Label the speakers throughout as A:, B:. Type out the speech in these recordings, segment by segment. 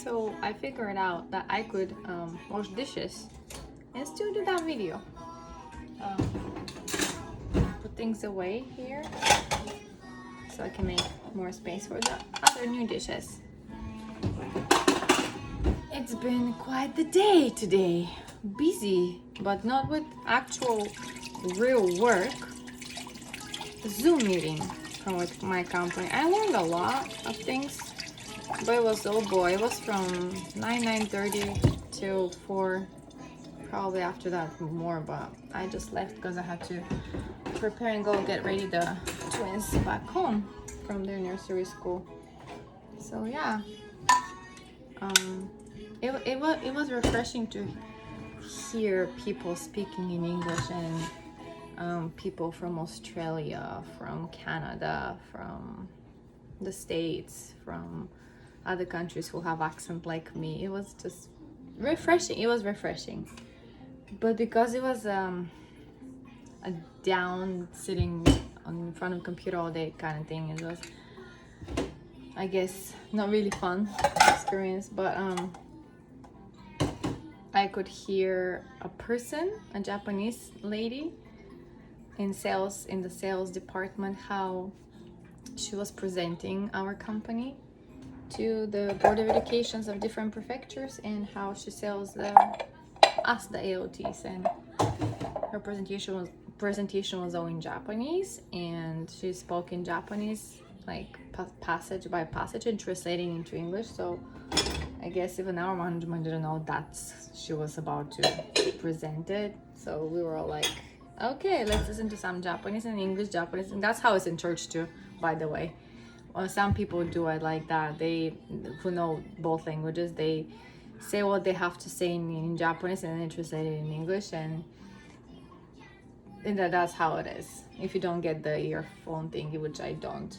A: So I figured out that I could wash dishes and still do that video. Put things away here so I can make more space for the other new dishes. It's been quite the day today. Busy, but not with actual real work. Zoom meeting with my company. I learned a lot of things, but it was, oh boy, it was from 9:30 till 4. Probably after that more, but I just left because I had to prepare and go get ready the twins back home from their nursery school. So yeah, it was refreshing to hear people speaking in English, and people from Australia, from Canada, from the States, from other countries who have accent like me. It was just refreshing. It was refreshing. But because it was a down sitting in front of a computer all day kind of thing, it was, I guess, not really fun experience. But I could hear a person, a Japanese lady in sales, in the sales department, how she was presenting our company to the board of educations of different prefectures, and how she sells us the AOTs, and her presentation was all in Japanese, and she spoke in Japanese like passage by passage and translating into English. So I guess even our management didn't know that she was about to present it. So we were all like, okay, let's listen to some Japanese and English, Japanese, and that's how it's in church too, by the way. Well, some people do it like that. They who know both languages, they say what they have to say in Japanese and then translate it in English, and that's how it is. If you don't get the earphone thing, which I don't.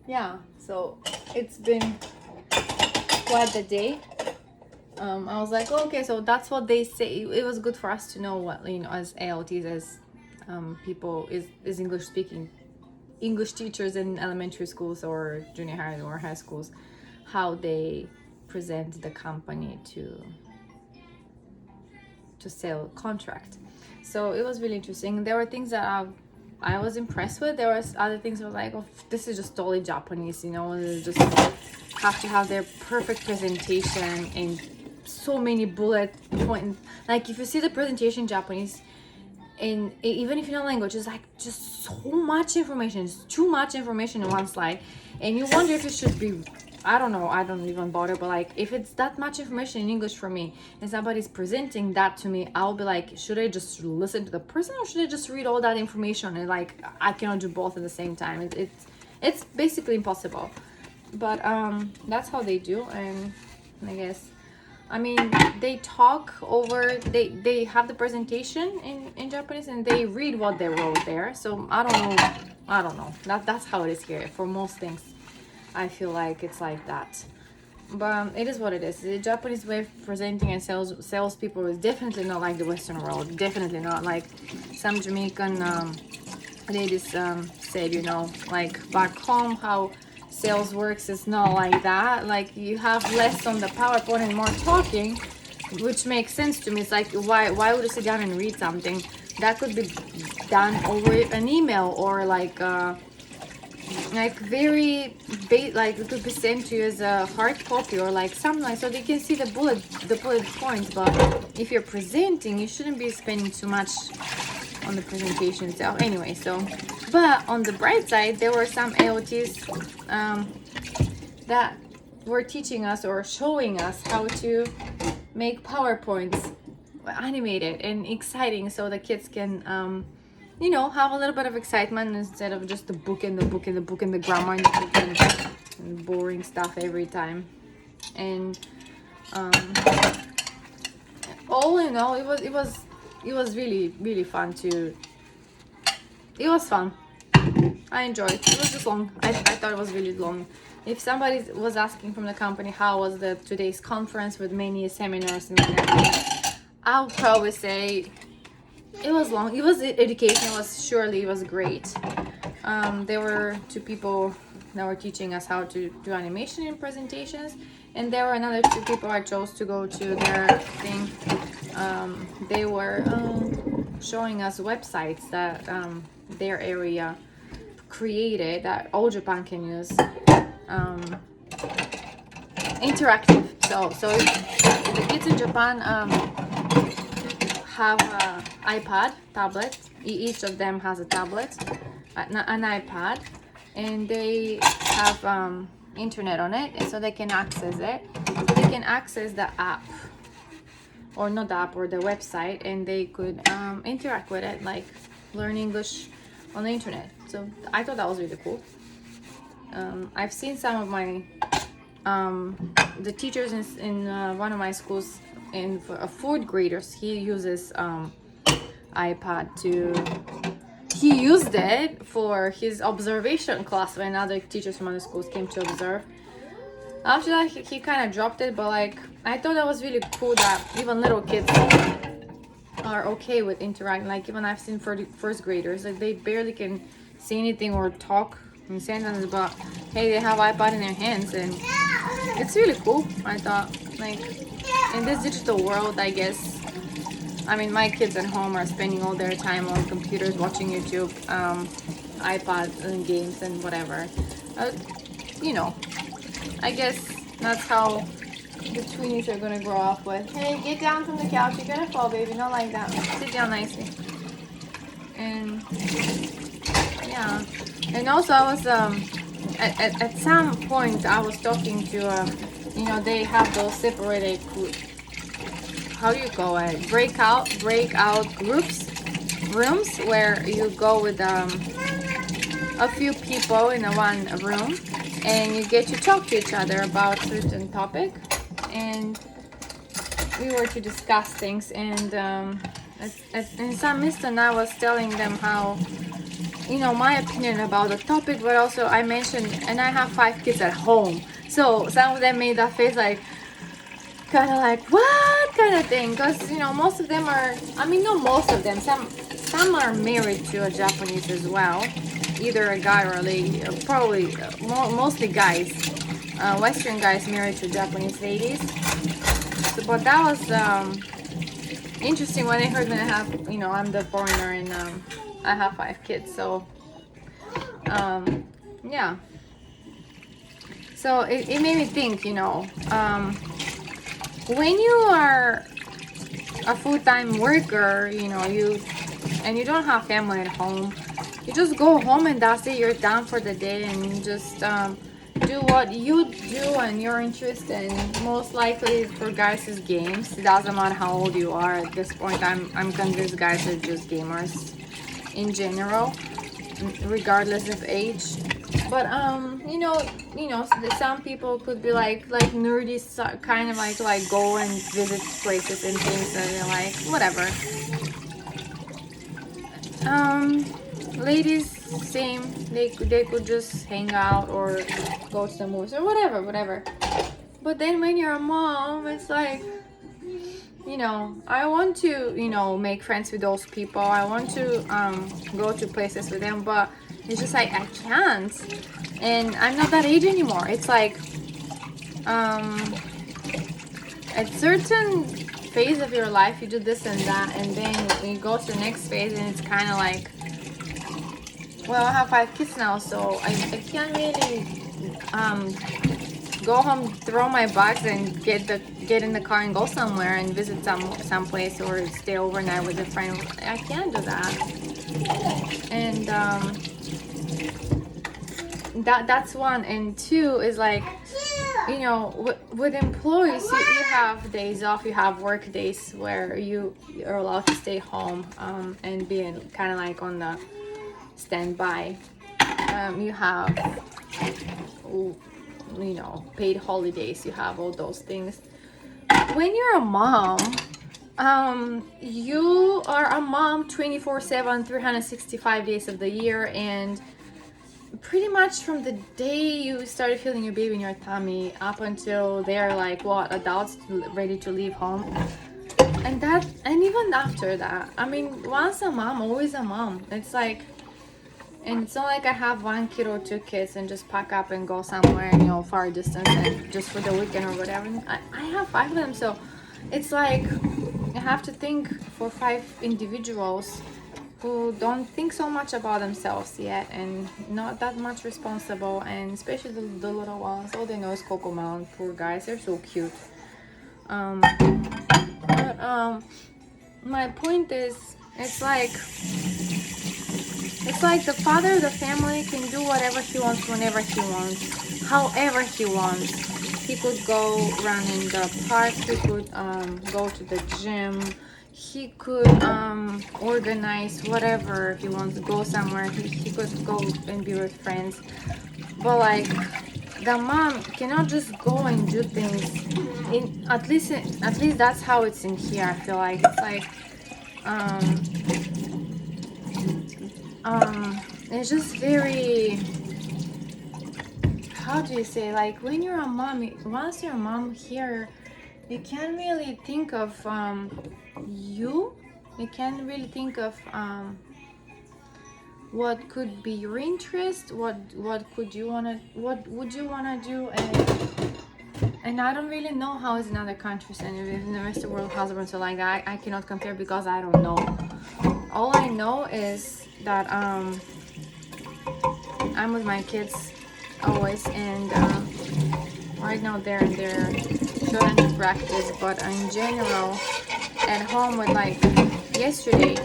A: Yeah, so it's been quite the day. I was like, okay, so that's what they say. It was good for us to know what, as ALTs, as people is English speaking, English teachers in elementary schools or junior high or high schools, how they present the company to sell contract. So it was really interesting. There were things that I was impressed with. There was other things that were like, oh, this is just totally Japanese, they just have to have their perfect presentation and so many bullet points. Like if you see the presentation in Japanese, and even if you know language, it's like just so much information. It's too much information in one slide, and you wonder if it should be, I don't know, I don't even bother, but like if it's that much information in English for me and somebody's presenting that to me, I'll be like, should I just listen to the person or should I just read all that information? And like I cannot do both at the same time. It's basically impossible. But that's how they do. And I guess, I mean, they talk over, they have the presentation in Japanese and they read what they wrote there. So I don't know. That's how it is here for most things. I feel like it's like that. But it is what it is. The Japanese way of presenting and salespeople is definitely not like the Western world. Definitely not. Like some Jamaican ladies said, like back home, how sales works is not like that. Like you have less on the PowerPoint and more talking, which makes sense to me. It's like why would you sit down and read something that could be done over an email, or like very like it could be sent to you as a hard copy or like something, like, so they can see the bullet points. But if you're presenting, you shouldn't be spending too much on the presentation itself anyway. So, but on the bright side, there were some AOTs that were teaching us or showing us how to make PowerPoints animated and exciting, so the kids can have a little bit of excitement instead of just the book and the book and the book and the grammar and the book and boring stuff every time. And all in all, it was really, really fun to. It was fun. I enjoyed it. It was just long. I thought it was really long. If somebody was asking from the company how was today's conference with many seminars and everything, I'll probably say it was long. It was education. It was great. There were two people that were teaching us how to do animation and presentations. And there were another 2 people I chose to go to their thing. They were showing us websites that their area created that all Japan can use. Interactive. So the kids in Japan have an iPad, tablet. Each of them has a tablet, an iPad, and they have internet on it, and so they can access it. They can access the app, or not the app, or the website, and they could interact with it, like learn English on the internet. So I thought that was really cool. I've seen some of my the teachers in one of my schools, in for a 4th graders. He uses iPad he used it for his observation class when other teachers from other schools came to observe. After that, he kind of dropped it, but like I thought that was really cool that even little kids are okay with interacting. Like even I've seen 1st graders, like they barely can say anything or talk in sentences, but hey, they have iPad in their hands, and it's really cool. I thought, like, in this digital world, I guess, I mean, my kids at home are spending all their time on computers, watching YouTube, iPads and games and whatever. You know, I guess that's how the tweenies are gonna grow up with. Hey, get down from the couch, you're gonna fall, baby, not like that. Sit down nicely. And yeah, and also I was at some point I was talking to you know, they have those separated, how do you call it, breakout rooms, where you go with a few people in a one room, and you get to talk to each other about certain topic, and we were to discuss things. And in some instant I was telling them how, you know, my opinion about the topic, but also I mentioned, and I have 5 kids at home, so some of them made that face like kind of like what kind of thing, because you know most of them are, I mean not most of them, some are married to a Japanese as well, either a guy or a lady, probably mostly guys, Western guys married to Japanese ladies. So, but that was interesting when I heard, when I have, you know, I'm the foreigner, and I have 5 kids, so yeah, so it made me think, you know, when you are a full-time worker, you know, you don't have family at home, you just go home and that's it, you're done for the day, and you just do what you do and you're interested in. Most likely for guys is games. It doesn't matter how old you are at this point. I'm convinced guys are just gamers in general, regardless of age. But you know, some people could be like nerdy, kind of like go and visit places and things that they're like whatever. Ladies, same. They could just hang out or go to the movies or whatever. But then when you're a mom, it's like, you know, I want to, you know, make friends with those people. I want to go to places with them, but it's just like I can't, and I'm not that age anymore. It's like at certain phase of your life you do this and that, and then you go to the next phase, and it's kind of like, well, I have 5 kids now, so I can't really go home, throw my bags, and get in the car and go somewhere and visit some place or stay overnight with a friend. I can't do that. And that's one. And 2 is like, you know, with employees, you have days off, you have work days where you are allowed to stay home and be kind of like on the standby. You have, you know, paid holidays, you have all those things. When you're a mom, you are a mom 24/7, 365 days of the year, and pretty much from the day you started feeling your baby in your tummy up until they're like what, adults ready to leave home, and even after that, I mean, once a mom, always a mom. It's like And it's not like I have 1 kid or 2 kids and just pack up and go somewhere, you know, far distance and just for the weekend or whatever. I have 5 of them, so it's like I have to think for 5 individuals who don't think so much about themselves yet and not that much responsible, and especially the little ones. All they know is Coco Melon. Poor guys, they're so cute. But my point is, it's like the father of the family can do whatever he wants, whenever he wants, however he wants. He could go run in the park, he could go to the gym, he could organize whatever he wants, go somewhere, he could go and be with friends. But like, the mom cannot just go and do things. At least that's how it's in here. I feel like it's like it's just very, how do you say, like when you're a mom, once you're a mom here, you can't really think of you can't really think of what could be your interest, what would you want to do, and I don't really know how it's in other countries and in the rest of the world husbands are like that. I cannot compare because I don't know. All I know is that I'm with my kids always, and right now they're children to practice, but in general at home with like yesterday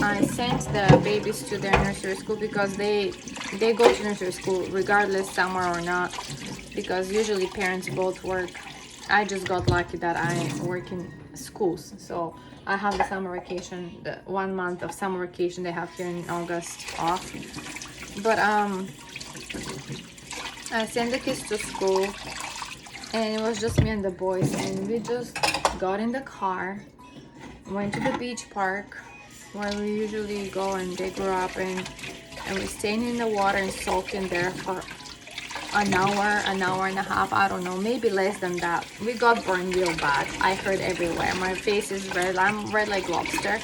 A: I sent the babies to their nursery school because they go to nursery school regardless summer or not, because usually parents both work. I just got lucky that I work in schools, so I have the summer vacation, the 1 month of summer vacation they have here in August off. But I sent the kids to school, and it was just me and the boys, and we just got in the car, went to the beach park where we usually go, and they grew up, and we stayed in the water and soaked in there for an hour and a half, I don't know, maybe less than that. We got burned real bad. I hurt everywhere. My face is red. I'm red like lobster.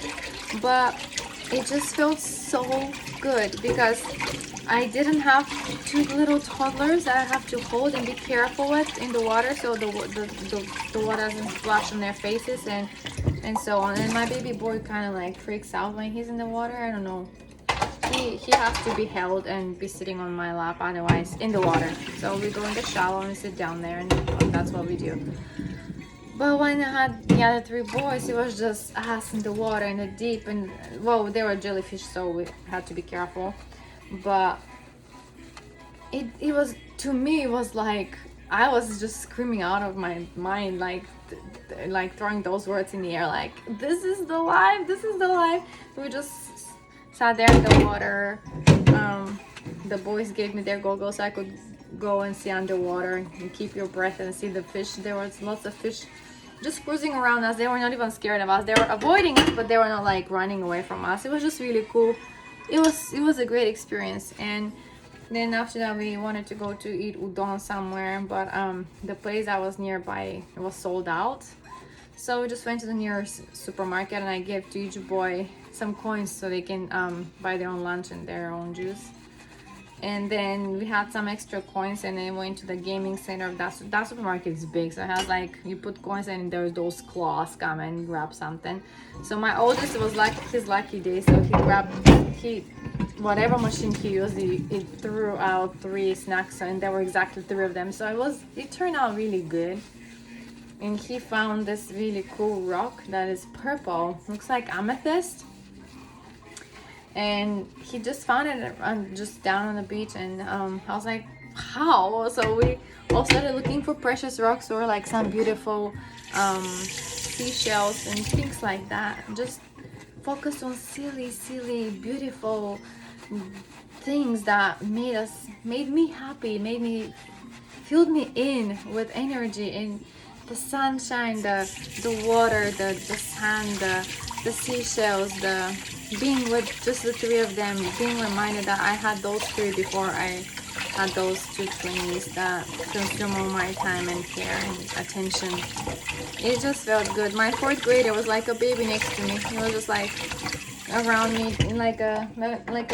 A: But it just felt so good because I didn't have 2 little toddlers that I have to hold and be careful with in the water, so the water doesn't splash on their faces and so on. And my baby boy kind of like freaks out when he's in the water. I don't know. He has to be held and be sitting on my lap, otherwise in the water. So we go in the shallow and sit down there, and that's what we do. But when I had the other 3 boys, it was just us in the water in the deep, and well, they were jellyfish, so we had to be careful. But it was, to me, it was like I was just screaming out of my mind, like throwing those words in the air, like this is the life, this is the life. We just sat there in the water. The boys gave me their goggles so I could go and see underwater and keep your breath and see the fish. There was lots of fish just cruising around us. They were not even scared of us. They were avoiding us, but they were not like running away from us. It was just really cool. It was a great experience. And then after that we wanted to go to eat udon somewhere, but the place that was nearby was sold out. So we just went to the nearest supermarket, and I gave to each boy some coins so they can buy their own lunch and their own juice. And then we had some extra coins, and then went to the gaming center. That supermarket is big, so it has like, you put coins and there's those claws come and grab something. So my oldest, was like his lucky day, so whatever machine he used, it threw out 3 snacks, and there were exactly 3 of them. So it turned out really good. And he found this really cool rock that is purple, looks like amethyst, and he just found it just down on the beach. And I was like, how? So we all started looking for precious rocks or like some beautiful seashells and things like that. Just focused on silly beautiful things that made me happy, filled me in with energy, and the sunshine, the water, the sand, the seashells, being with just the 3 of them, being reminded that I had those 3 before I had those 2 twinnies that consume all my time and care and attention. It just felt good. My 4th grader was like a baby next to me. He was just like around me in like a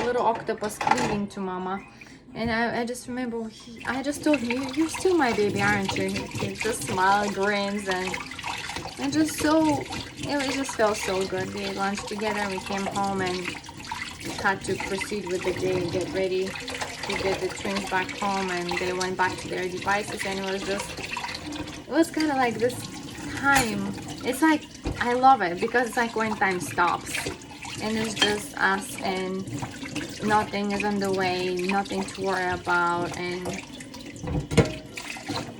A: little octopus cleaving to Mama. And I just remember I just told him, you're still my baby, aren't you? He just smiled, grins, and just so, it just felt so good. We ate lunch together, we came home and had to proceed with the day, get ready to get the twins back home, and they went back to their devices, and it was kind of like this time. It's like, I love it because it's like when time stops and it's just us and nothing is on the way, nothing to worry about, and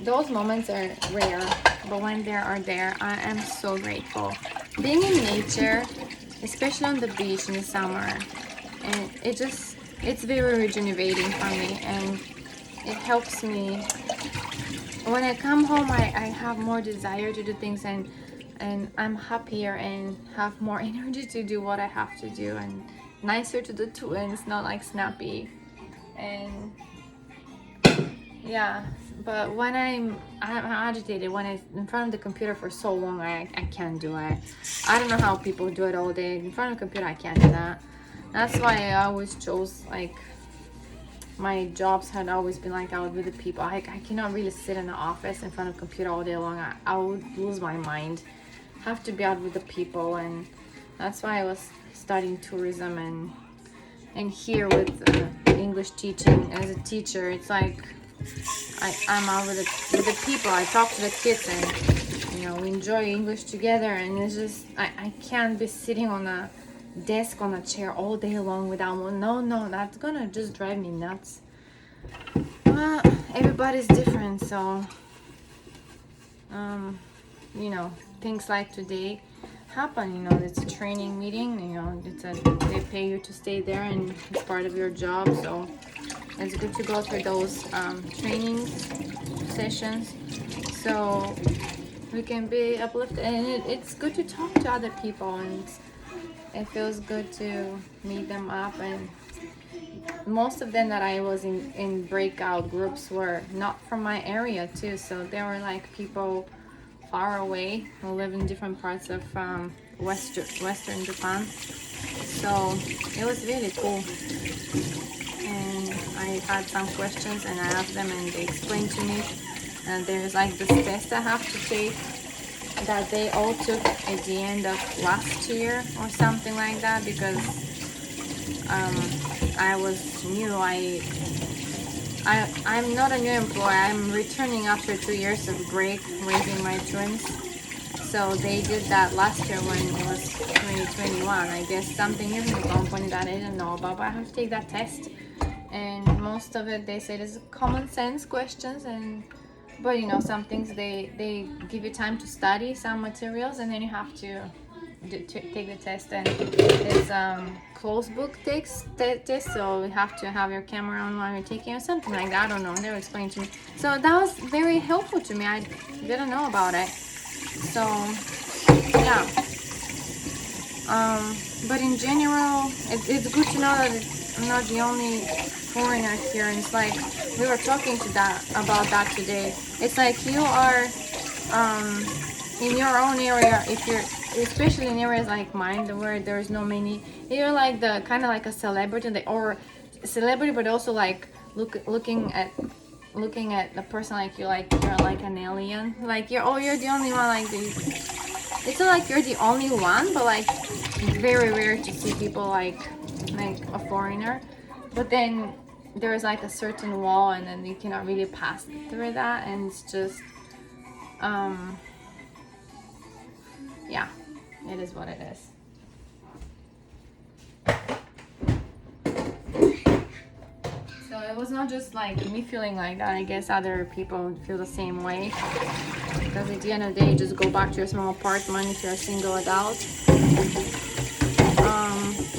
A: those moments are rare, but when they are there, I am so grateful. Being in nature, especially on the beach in the summer, and it's very rejuvenating for me, and it helps me. When I come home, I have more desire to do things, and I'm happier and have more energy to do what I have to do, and nicer to the twins, not like snappy. And yeah, but when I'm agitated, when I'm in front of the computer for so long, I can't do it. I don't know how people do it all day in front of the computer. I can't do that. That's why I always chose, like, my jobs had always been like out with the people. I cannot really sit in the office in front of a computer all day long. I would lose my mind. Have to be out with the people, and that's why I was studying tourism and here with English teaching as a teacher. It's like I'm out with the people. I talk to the kids, and we enjoy English together. And it's just I can't be sitting on a desk on a chair all day long without one. No, that's gonna just drive me nuts. Everybody's different, so things like today happen. It's a training meeting. They pay you to stay there, and it's part of your job, so it's good to go through those training sessions, so we can be uplifted. And it's good to talk to other people, and it feels good to meet them up. And most of them that I was in breakout groups were not from my area too, so they were like people far away who live in different parts of western Japan. So it was really cool, and I had some questions and I asked them, and they explained to me. And there's like this test I have to take that they all took at the end of last year or something like that, because I was new. I'm not a new employee. I'm returning after 2 years of break raising my twins. So they did that last year when it was 2021. I guess something is in the company that I didn't know about, but I have to take that test. And most of it, they said, is common sense questions, but some things they give you time to study some materials, and then you have to take the test. And it's closed book test, so you have to have your camera on while you're taking, or something like that. I don't know, they were explaining to me, so that was very helpful to me. I didn't know about it, so yeah. But in general, it's good to know that I'm not the only foreigner here. And it's like we were talking about that today. It's like you are in your own area. If you're, especially in areas like mine, where there's no many, you're like the kind of like a celebrity, or celebrity, but also like looking at the person like you're like an alien. Like you're the only one. Like it's not like you're the only one, but like very rare to see people like a foreigner. But then there's like a certain wall, and then you cannot really pass through that, and it's just yeah, it is what it is. So it was not just like me feeling like that. I guess other people feel the same way, because at the end of the day, you just go back to your small apartment if you're a single adult,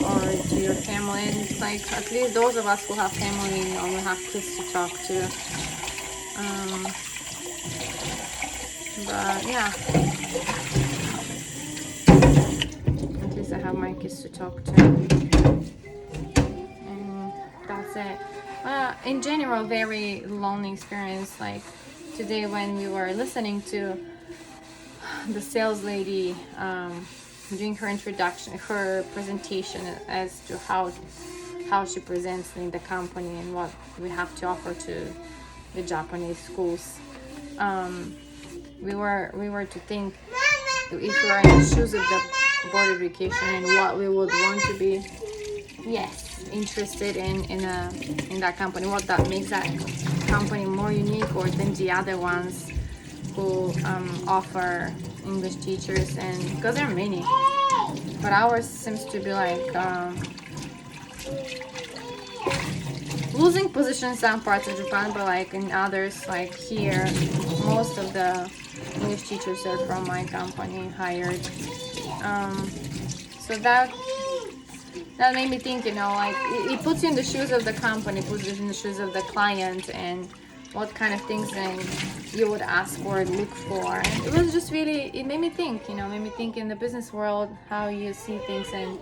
A: or to your family. And it's like, at least those of us who have family, we have kids to talk to. But yeah, at least I have my kids to talk to, and that's it. In general, very lonely experience. Like today when we were listening to the sales lady doing her introduction, her presentation as to how she presents in the company and what we have to offer to the Japanese schools. We were to think if we were in the shoes of the board of education and what we would want to be, interested in that company, what that makes that company more unique or than the other ones who offer English teachers, and because there are many, but ours seems to be like losing position in some parts of Japan, but like in others, like here, most of the English teachers are from my company hired. So that made me think, like it puts you in the shoes of the company, puts you in the shoes of the client, and what kind of things then you would ask or look for. And it was just really, it made me think, in the business world, how you see things, and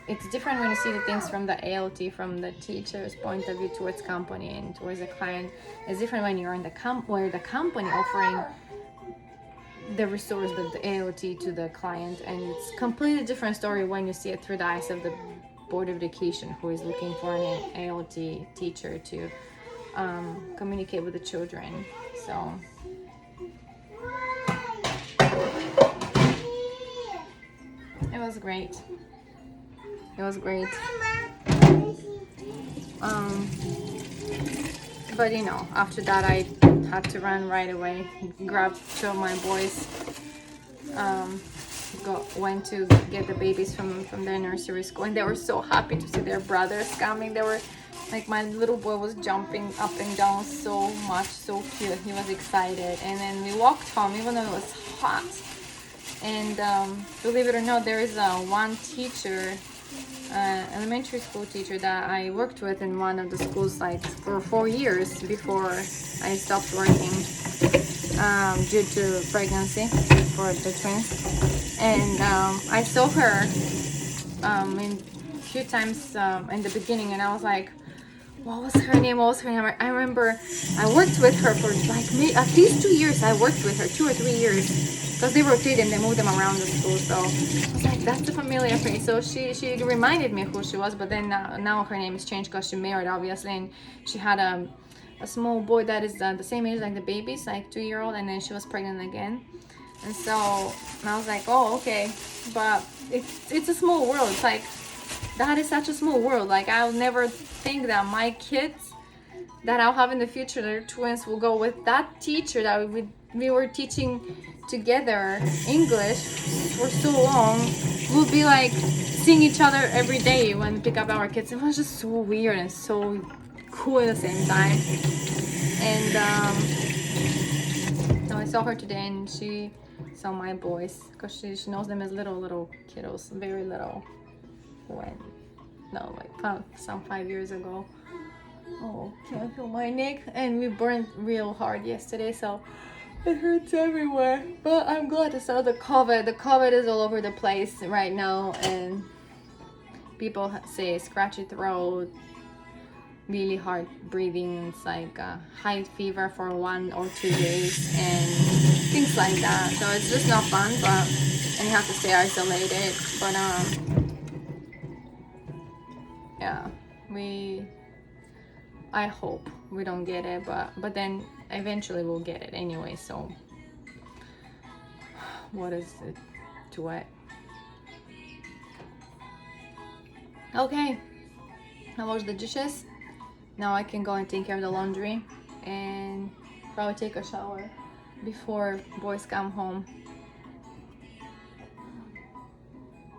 A: it's different when you see the things from the ALT, from the teacher's point of view towards company and towards the client. It's different when you're in where the company offering the resource, the ALT to the client, and it's completely different story when you see it through the eyes of the board of education, who is looking for an ALT teacher to communicate with the children. So it was great. But after that I had to run right away, grab two of my boys, went to get the babies from their nursery school, and they were so happy to see their brothers coming. They were like, my little boy was jumping up and down so much, so cute. He was excited. And then we walked home even though it was hot. And believe it or not, there is one teacher, elementary school teacher that I worked with in one of the schools like for 4 years before I stopped working due to pregnancy for the twins. And I saw her a few times in the beginning, and I was like, what was her name? I remember I worked with her for like at least 2 years. I worked with her 2 or 3 years, because they rotate them, they move them around the school. So I was like, that's a familiar face. So she reminded me who she was, but then now her name has changed because she married, obviously, and she had a small boy that is the same age like the babies, like 2-year-old, and then she was pregnant again. And so I was like, oh, okay. But it's a small world. It's like, that is such a small world. Like, I'll never think that my kids that I'll have in the future, their twins, will go with that teacher that we were teaching together English for so long. We'll be like seeing each other every day when we pick up our kids. It was just so weird and so cool at the same time. And so I saw her today, and she saw my boys, because she knows them as little kiddos, very little. Some 5 years ago. Oh, can I feel my neck? And we burned real hard yesterday, so it hurts everywhere. But I'm glad to saw the COVID. The COVID is all over the place right now, and people say scratchy throat, really hard breathing. It's like high fever for 1 or 2 days and things like that. So it's just not fun, and you have to stay isolated. But yeah, I hope we don't get it, but then eventually we'll get it anyway. So what is it to it? Okay, I washed the dishes. Now I can go and take care of the laundry and probably take a shower before boys come home.